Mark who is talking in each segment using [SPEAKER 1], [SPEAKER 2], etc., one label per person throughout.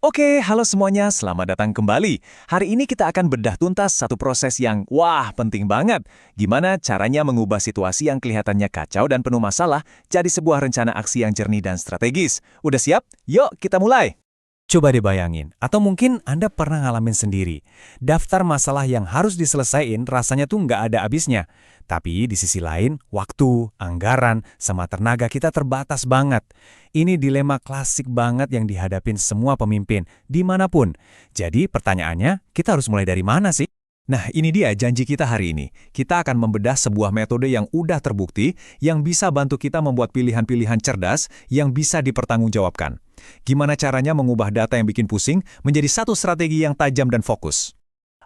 [SPEAKER 1] Oke, halo semuanya, selamat datang kembali. Hari ini kita akan bedah tuntas satu proses yang, penting banget. Gimana caranya mengubah situasi yang kelihatannya kacau dan penuh masalah jadi sebuah rencana aksi yang jernih dan strategis. Udah siap? Yuk, kita mulai! Coba dibayangin, atau mungkin Anda pernah ngalamin sendiri. Daftar masalah yang harus diselesaikan rasanya tuh nggak ada habisnya. Tapi di sisi lain, waktu, anggaran, sama tenaga kita terbatas banget. Ini dilema klasik banget yang dihadapin semua pemimpin, dimanapun. Jadi pertanyaannya, kita harus mulai dari mana sih? Nah, ini dia janji kita hari ini. Kita akan membedah sebuah metode yang udah terbukti, yang bisa bantu kita membuat pilihan-pilihan cerdas yang bisa dipertanggungjawabkan. Gimana caranya mengubah data yang bikin pusing menjadi satu strategi yang tajam dan fokus?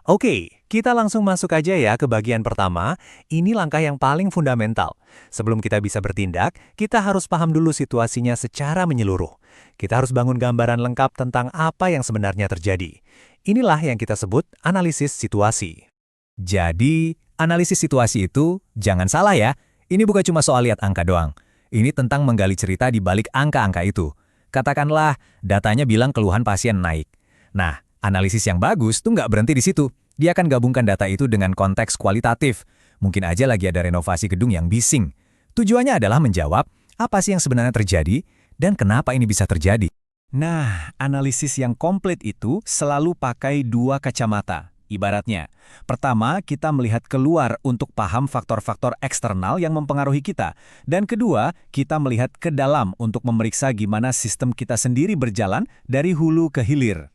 [SPEAKER 1] Oke, kita langsung masuk aja ya ke bagian pertama. Ini langkah yang paling fundamental. Sebelum kita bisa bertindak, kita harus paham dulu situasinya secara menyeluruh. Kita harus bangun gambaran lengkap tentang apa yang sebenarnya terjadi. Inilah yang kita sebut analisis situasi. Jadi, analisis situasi itu, jangan salah ya, ini bukan cuma soal lihat angka doang. Ini tentang menggali cerita di balik angka-angka itu. Katakanlah, datanya bilang keluhan pasien naik. Nah, analisis yang bagus tuh nggak berhenti di situ. Dia akan gabungkan data itu dengan konteks kualitatif. Mungkin aja lagi ada renovasi gedung yang bising. Tujuannya adalah menjawab apa sih yang sebenarnya terjadi dan kenapa ini bisa terjadi. Nah, analisis yang komplit itu selalu pakai dua kacamata. Ibaratnya, pertama kita melihat keluar untuk paham faktor-faktor eksternal yang mempengaruhi kita. Dan kedua, kita melihat ke dalam untuk memeriksa gimana sistem kita sendiri berjalan dari hulu ke hilir.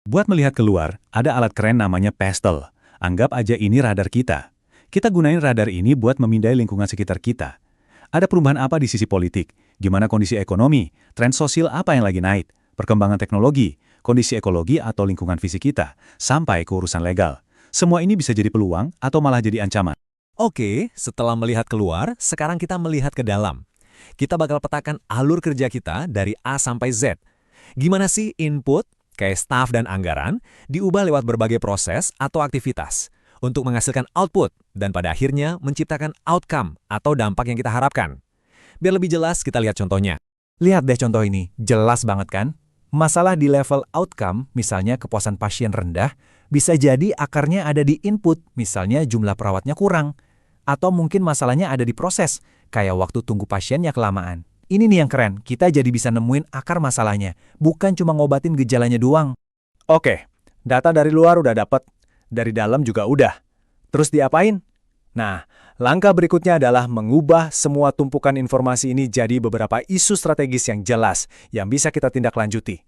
[SPEAKER 1] Buat melihat keluar, ada alat keren namanya Pestle. Anggap aja ini radar kita. Kita gunain radar ini buat memindai lingkungan sekitar kita. Ada perubahan apa di sisi politik? Gimana kondisi ekonomi? Tren sosial apa yang lagi naik? Perkembangan teknologi, kondisi ekologi atau lingkungan fisik kita, sampai ke urusan legal. Semua ini bisa jadi peluang atau malah jadi ancaman. Oke, setelah melihat keluar, sekarang kita melihat ke dalam. Kita bakal petakan alur kerja kita dari A sampai Z. Gimana sih input, kayak staf dan anggaran, diubah lewat berbagai proses atau aktivitas untuk menghasilkan output dan pada akhirnya menciptakan outcome atau dampak yang kita harapkan. Biar lebih jelas, kita lihat contohnya. Lihat deh contoh ini, jelas banget kan? Masalah di level outcome, misalnya kepuasan pasien rendah, bisa jadi akarnya ada di input, misalnya jumlah perawatnya kurang. Atau mungkin masalahnya ada di proses, kayak waktu tunggu pasiennya kelamaan. Ini nih yang keren, kita jadi bisa nemuin akar masalahnya, bukan cuma ngobatin gejalanya doang. Oke, data dari luar udah dapet, dari dalam juga udah. Terus diapain? Nah, langkah berikutnya adalah mengubah semua tumpukan informasi ini jadi beberapa isu strategis yang jelas, yang bisa kita tindak lanjuti.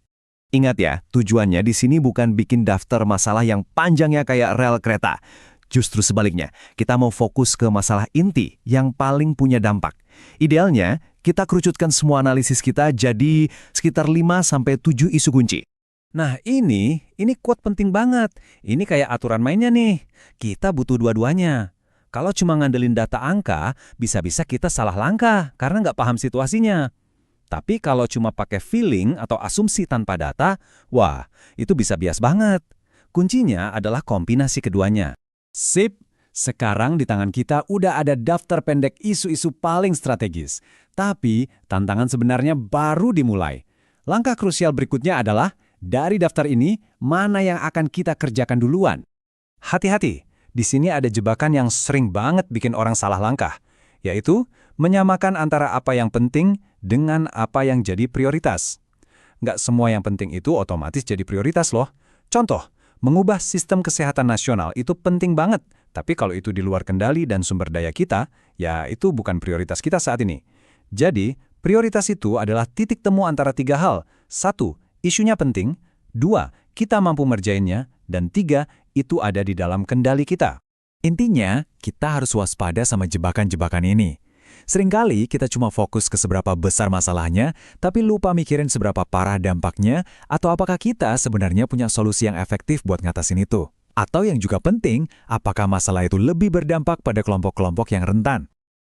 [SPEAKER 1] Ingat ya, tujuannya di sini bukan bikin daftar masalah yang panjangnya kayak rel kereta. Justru sebaliknya, kita mau fokus ke masalah inti yang paling punya dampak. Idealnya, kita kerucutkan semua analisis kita jadi sekitar 5-7 isu kunci. Nah ini quote penting banget. Ini kayak aturan mainnya nih. Kita butuh dua-duanya. Kalau cuma ngandelin data angka, bisa-bisa kita salah langkah karena nggak paham situasinya. Tapi kalau cuma pakai feeling atau asumsi tanpa data, itu bisa bias banget. Kuncinya adalah kombinasi keduanya. Sip, sekarang di tangan kita udah ada daftar pendek isu-isu paling strategis. Tapi tantangan sebenarnya baru dimulai. Langkah krusial berikutnya adalah, dari daftar ini, mana yang akan kita kerjakan duluan? Hati-hati, di sini ada jebakan yang sering banget bikin orang salah langkah, yaitu menyamakan antara apa yang penting dengan apa yang jadi prioritas. Nggak semua yang penting itu otomatis jadi prioritas loh. Contoh, mengubah sistem kesehatan nasional itu penting banget, tapi kalau itu di luar kendali dan sumber daya kita, ya itu bukan prioritas kita saat ini. Jadi, prioritas itu adalah titik temu antara tiga hal. 1, isunya penting. 2, kita mampu merjainnya. Dan 3, itu ada di dalam kendali kita. Intinya, kita harus waspada sama jebakan-jebakan ini. Seringkali kita cuma fokus ke seberapa besar masalahnya, tapi lupa mikirin seberapa parah dampaknya, atau apakah kita sebenarnya punya solusi yang efektif buat ngatasin itu. Atau yang juga penting, apakah masalah itu lebih berdampak pada kelompok-kelompok yang rentan.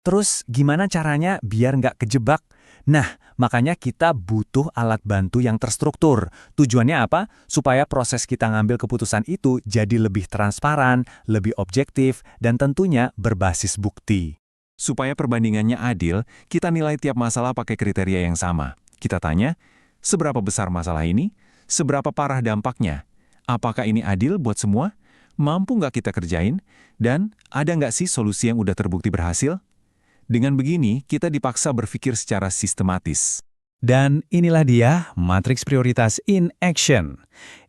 [SPEAKER 1] Terus, gimana caranya biar nggak kejebak? Nah, makanya kita butuh alat bantu yang terstruktur. Tujuannya apa? Supaya proses kita ngambil keputusan itu jadi lebih transparan, lebih objektif, dan tentunya berbasis bukti. Supaya perbandingannya adil, kita nilai tiap masalah pakai kriteria yang sama. Kita tanya, seberapa besar masalah ini?
[SPEAKER 2] Seberapa parah dampaknya? Apakah ini adil buat semua? Mampu nggak kita kerjain? Dan ada nggak sih solusi yang udah terbukti berhasil? Dengan begini, kita dipaksa berpikir secara sistematis.
[SPEAKER 3] Dan inilah dia matriks prioritas in action.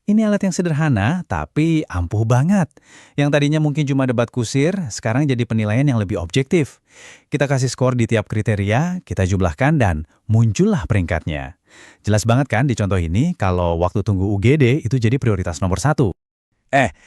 [SPEAKER 3] Ini alat yang sederhana, tapi ampuh banget. Yang tadinya mungkin cuma debat kusir, sekarang jadi penilaian yang lebih objektif. Kita kasih skor di tiap kriteria, kita jumlahkan, dan muncullah peringkatnya. Jelas banget kan di contoh ini, kalau waktu tunggu UGD itu jadi prioritas nomor 1.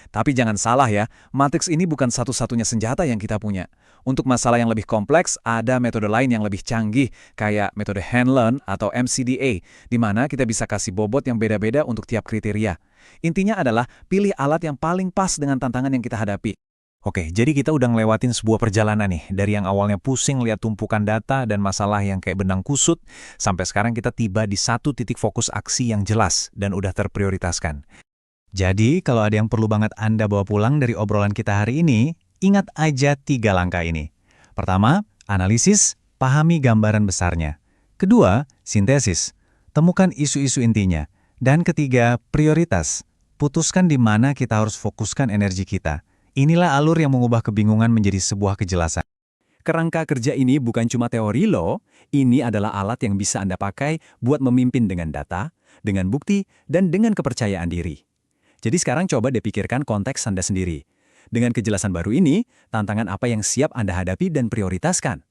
[SPEAKER 1] Tapi jangan salah ya, matriks ini bukan satu-satunya senjata yang kita punya. Untuk masalah yang lebih kompleks, ada metode lain yang lebih canggih, kayak metode Handlearn atau MCDA, di mana kita bisa kasih bobot yang beda-beda untuk tiap kriteria. Intinya adalah pilih alat yang paling pas dengan tantangan yang kita hadapi.
[SPEAKER 2] Oke, jadi kita udah ngelewatin sebuah perjalanan nih, dari yang awalnya pusing lihat tumpukan data dan masalah yang kayak benang kusut, sampai sekarang kita tiba di satu titik fokus aksi yang jelas dan udah terprioritaskan.
[SPEAKER 3] Jadi, kalau ada yang perlu banget Anda bawa pulang dari obrolan kita hari ini, ingat aja 3 langkah ini. Pertama, analisis, pahami gambaran besarnya. Kedua, sintesis, temukan isu-isu intinya. Dan ketiga, prioritas, putuskan di mana kita harus fokuskan energi kita. Inilah alur yang mengubah kebingungan menjadi sebuah kejelasan.
[SPEAKER 4] Kerangka kerja ini bukan cuma teori loh, ini adalah alat yang bisa Anda pakai buat memimpin dengan data, dengan bukti, dan dengan kepercayaan diri. Jadi sekarang coba deh pikirkan konteks Anda sendiri. Dengan kejelasan baru ini, tantangan apa yang siap Anda hadapi dan prioritaskan?